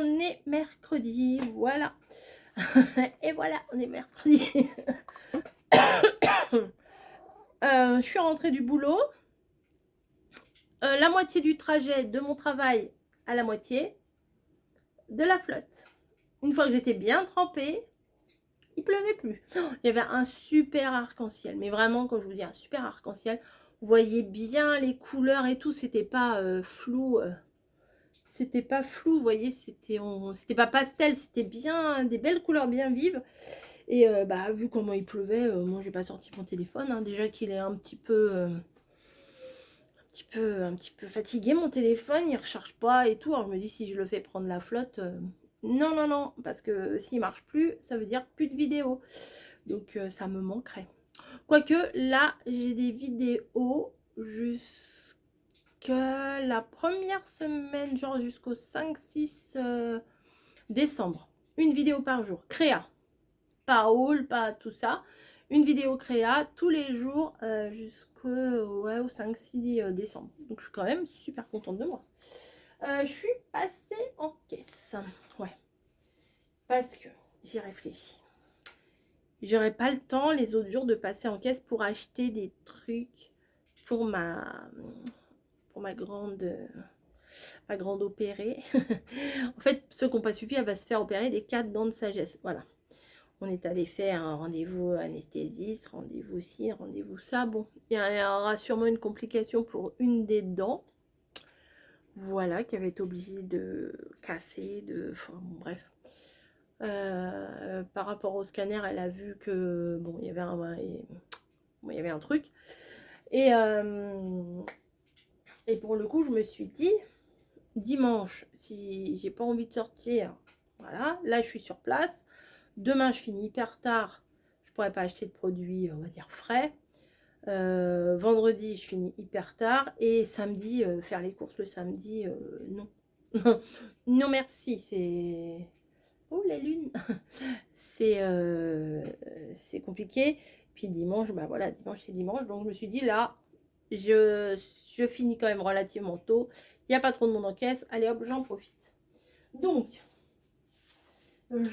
on est mercredi, voilà. Et voilà, on est mercredi. Je suis rentrée du boulot. La moitié du trajet de mon travail à la moitié de la flotte. Une fois que j'étais bien trempée, il pleuvait plus. Il y avait un super arc-en-ciel, mais vraiment, quand je vous dis un super arc-en-ciel, vous voyez bien les couleurs et tout, c'était pas flou. C'était pas flou, vous voyez, c'était pas pastel, c'était bien des belles couleurs bien vives. Et bah, vu comment il pleuvait, moi j'ai pas sorti mon téléphone, hein. Déjà qu'il est un petit peu fatigué mon téléphone, il recharge pas et tout. Alors je me dis, si je le fais prendre la flotte, non non non, parce que s'il marche plus, ça veut dire plus de vidéos, donc ça me manquerait. Quoique là j'ai des vidéos jusqu'à la première semaine, genre jusqu'au 5-6 décembre, une vidéo par jour, créa, pas haul, pas tout ça, une vidéo créa tous les jours jusqu'au au 5-6 décembre. Donc je suis quand même super contente de moi. Je suis passée en caisse, ouais, parce que j'y réfléchis. J'aurais pas le temps les autres jours de passer en caisse pour acheter des trucs pour ma grande opérée. En fait, ceux qui n'ont pas suffi, elle va se faire opérer des 4 dents de sagesse. Voilà. On est allé faire un rendez-vous anesthésiste, rendez-vous ci, rendez-vous ça. Bon, il y aura sûrement une complication pour une des dents. Voilà, qui avait été obligée de casser, enfin, bon, bref. Par rapport au scanner, elle a vu que bon, il y avait un truc. Et pour le coup, je me suis dit, dimanche, si j'ai pas envie de sortir, voilà, là je suis sur place. Demain, je finis hyper tard, je pourrais pas acheter de produits, on va dire frais. Vendredi, je finis hyper tard. Et samedi, faire les courses le samedi, non. Non, merci. C'est. Oh, la lune. C'est compliqué. Puis dimanche, bah voilà, dimanche c'est dimanche. Donc je me suis dit, là, je finis quand même relativement tôt. Il n'y a pas trop de monde en caisse. Allez hop, j'en profite. Donc,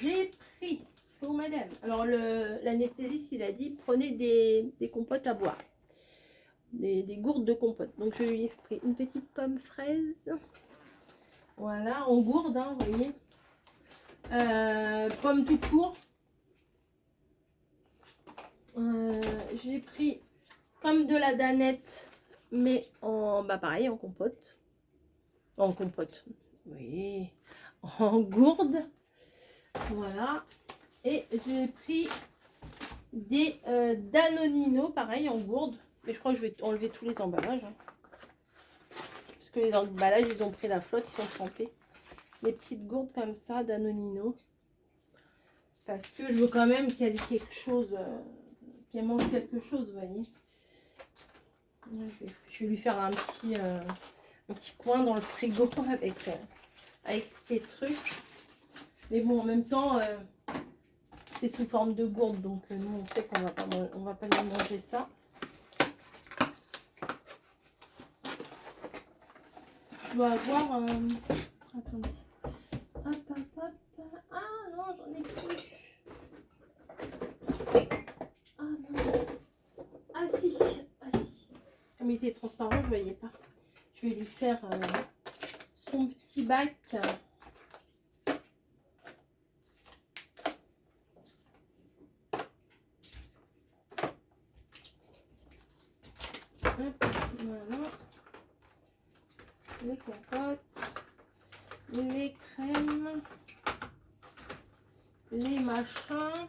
j'ai pris pour madame. Alors, l'anesthésiste, il a dit, prenez des compotes à boire. Des gourdes de compote. Donc, je lui ai pris une petite pomme fraise. Voilà, en gourde, hein, vous voyez. Pomme tout court. J'ai pris comme de la danette, mais en, bah pareil, en compote. En compote, oui. En gourde. Voilà. Et j'ai pris des Danonino, pareil, en gourde. Mais je crois que je vais enlever tous les emballages. Hein. Parce que les emballages, ils ont pris la flotte, ils sont trempés. Des petites gourdes comme ça, Danonino. Parce que je veux quand même qu'elle ait quelque chose, qu'elle mange quelque chose, vous voyez. Je vais lui faire un petit coin dans le frigo avec ces trucs. Mais bon, en même temps, c'est sous forme de gourde, donc nous on sait qu'on va pas lui manger ça. Je dois avoir. Attendez. Hop, hop, hop. Ah non, j'en ai plus. Ah non. Ah si. Ah si. Comme il était transparent, je voyais pas. Je vais lui faire son petit bac. Hop, voilà. Les compotes, les crèmes, les machins.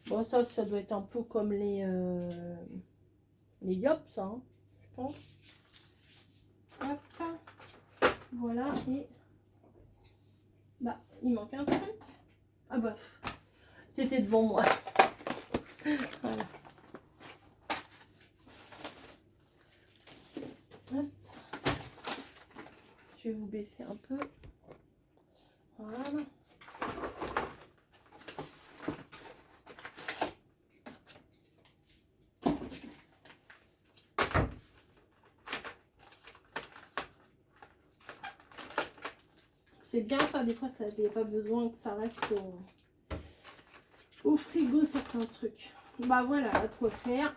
Bon, ça doit être un peu comme les yops, ça, hein, je pense. Hop, voilà, et bah, il manque un truc. Ah bah, c'était devant moi. Voilà. Hop. Je vais vous baisser un peu. Voilà. C'est bien ça, des fois, ça n'avait pas besoin que ça reste au frigo, certains trucs. Bah voilà, à quoi faire.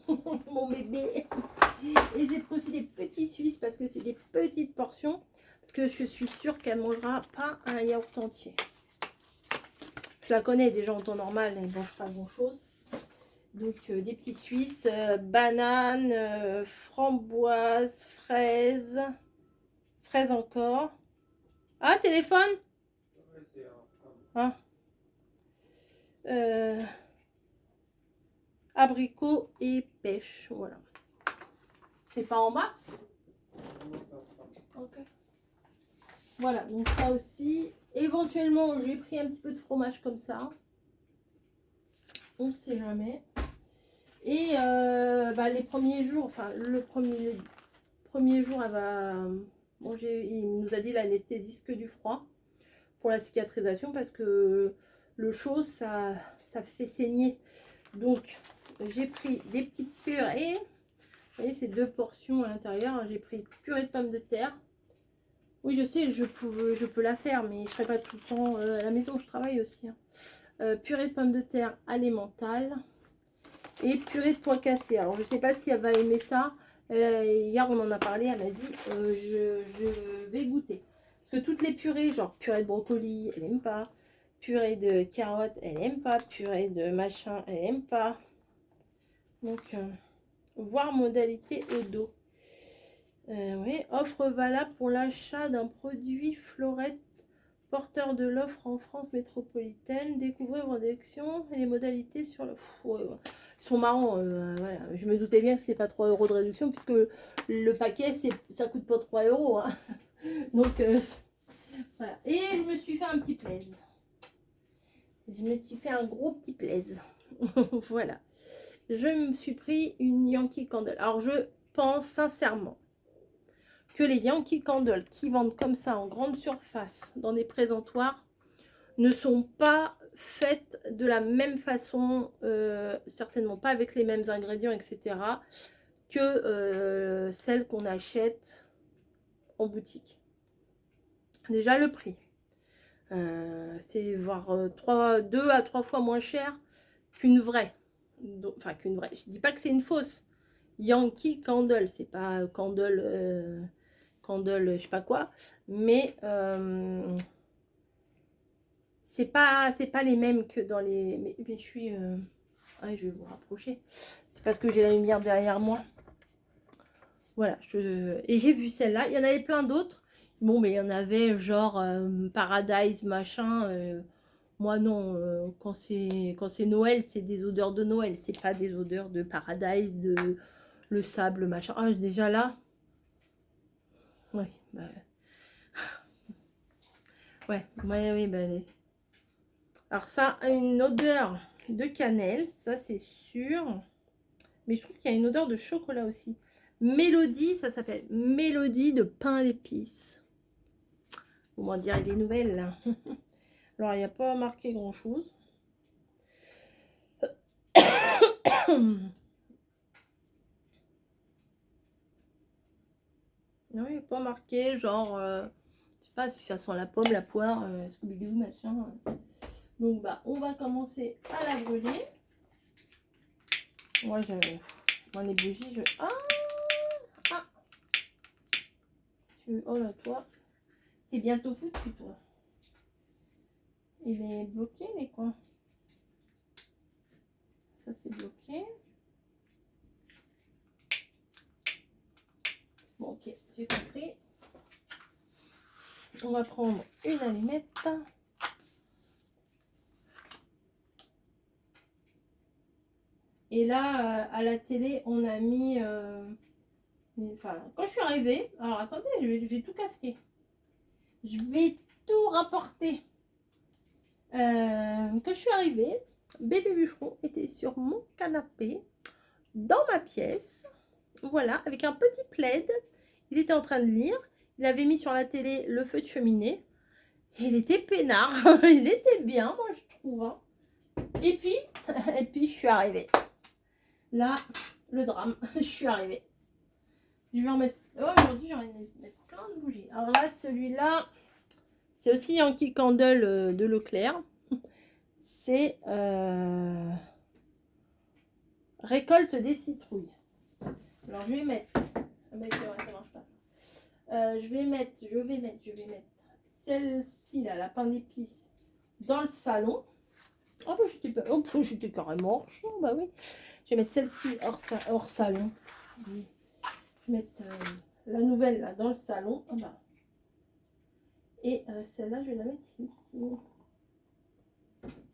Mon bébé. Et j'ai pris aussi des petits Suisses parce que c'est des petites portions. Parce que je suis sûre qu'elle ne mangera pas un yaourt entier. Je la connais déjà en temps normal, elle ne mange pas grand chose. Donc des petits Suisses, bananes, framboises, fraises, fraises encore. Ah, téléphone? Ah. Abricots et pêche, voilà. C'est pas en bas? Ok. Voilà, donc ça aussi. Éventuellement, j'ai pris un petit peu de fromage comme ça. On ne sait jamais. Et les premiers jours, enfin le premier jour, elle va manger. Il nous a dit l'anesthésiste que du froid pour la cicatrisation parce que le chaud, ça fait saigner. Donc, j'ai pris des petites purées. Vous voyez, c'est 2 portions à l'intérieur. J'ai pris purée de pommes de terre. Oui, je sais, je peux la faire, mais je ne serai pas tout le temps à la maison. Je travaille aussi. Hein. Purée de pommes de terre alimentale. Et purée de pois cassés. Alors, je ne sais pas si elle va aimer ça. Hier, on en a parlé. Elle m'a dit, je vais goûter. Parce que toutes les purées, genre purée de brocoli, elle n'aime pas. Purée de carottes, elle n'aime pas. Purée de machin, elle n'aime pas. Donc, voir modalité au dos. Oui, offre valable pour l'achat d'un produit Florette porteur de l'offre en France métropolitaine. Découvrez vos réductions et les modalités sur le... Ouais. Ils sont marrants. Voilà. Je me doutais bien que ce n'est pas 3 € de réduction puisque le paquet, ça coûte pas 3 €. Hein. Donc, voilà. Et je me suis fait un petit plaisir. Je me suis fait un gros petit plaisir. Voilà. Je me suis pris une Yankee Candle. Alors, je pense sincèrement que les Yankee Candle qui vendent comme ça en grande surface dans des présentoirs ne sont pas faites de la même façon, certainement pas avec les mêmes ingrédients, etc., que celles qu'on achète en boutique. Déjà le prix, c'est voire 2 à 3 fois moins cher qu'une vraie. Donc, enfin qu'une vraie, je dis pas que c'est une fausse. Yankee Candle, c'est pas Candle, Candle je sais pas quoi, mais c'est pas les mêmes que dans les... Mais je suis... Ah, je vais vous rapprocher. C'est parce que j'ai la lumière derrière moi. Voilà. Et j'ai vu celle-là. Il y en avait plein d'autres. Bon, mais il y en avait genre Paradise, machin. Moi, non. Quand c'est Noël, c'est des odeurs de Noël. C'est pas des odeurs de Paradise, de le sable, machin. Ah, déjà là. Oui. Bah... Ouais. Oui, bah... Alors ça a une odeur de cannelle, ça c'est sûr. Mais je trouve qu'il y a une odeur de chocolat aussi. Mélodie, ça s'appelle Mélodie de pain d'épices. Vous m'en direz des nouvelles là. Alors il n'y a pas marqué grand chose. Non, il n'y a pas marqué genre... je sais pas si ça sent la pomme, la poire, Scooby-Doo, machin. Donc bah on va commencer à la brûler. Moi j'avais... Moi les bougies, je... Ah, oh là toi, t'es bientôt foutu toi. Il est bloqué les coins. Ça c'est bloqué. Bon ok, j'ai compris. On va prendre une allumette. Et là, à la télé, on a mis... enfin, quand je suis arrivée... Alors, attendez, je vais tout capter. Je vais tout rapporter. Quand je suis arrivée, bébé bûcheron était sur mon canapé, dans ma pièce. Voilà, avec un petit plaid. Il était en train de lire. Il avait mis sur la télé le feu de cheminée. Et il était peinard. Il était bien, moi, je trouve. Hein. Et puis, je suis arrivée. Là, le drame, je suis arrivée. Je vais en mettre... Oh, aujourd'hui, j'en ai mettre plein de bougies. Alors là, celui-là, c'est aussi Yankee Candle de Leclerc. C'est récolte des citrouilles. Alors je vais mettre, ah ben, c'est vrai, ça marche pas. Je vais mettre celle-ci là, lapin d'épices, dans le salon. Oh bah j'étais carrément hors champ, bah oui. Je vais mettre celle-ci hors salon. Oui. Je vais mettre la nouvelle là dans le salon. Ah bah. Et celle-là, je vais la mettre ici.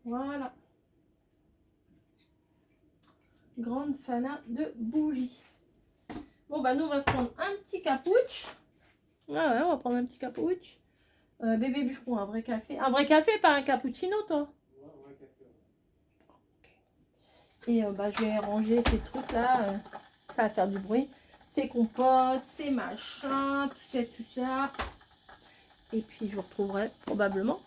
Voilà. Grande fanat de bougies. Bon bah nous on va se prendre un petit capouche. Ah ouais, on va prendre un petit capouche. Bébé bûcheron, un vrai café. Un vrai café, pas un cappuccino, toi? Ouais, un vrai café. Ouais. Et bah, je vais ranger ces trucs-là. Ça va faire du bruit. Ces compotes, ces machins, tout ça. Et puis, je vous retrouverai probablement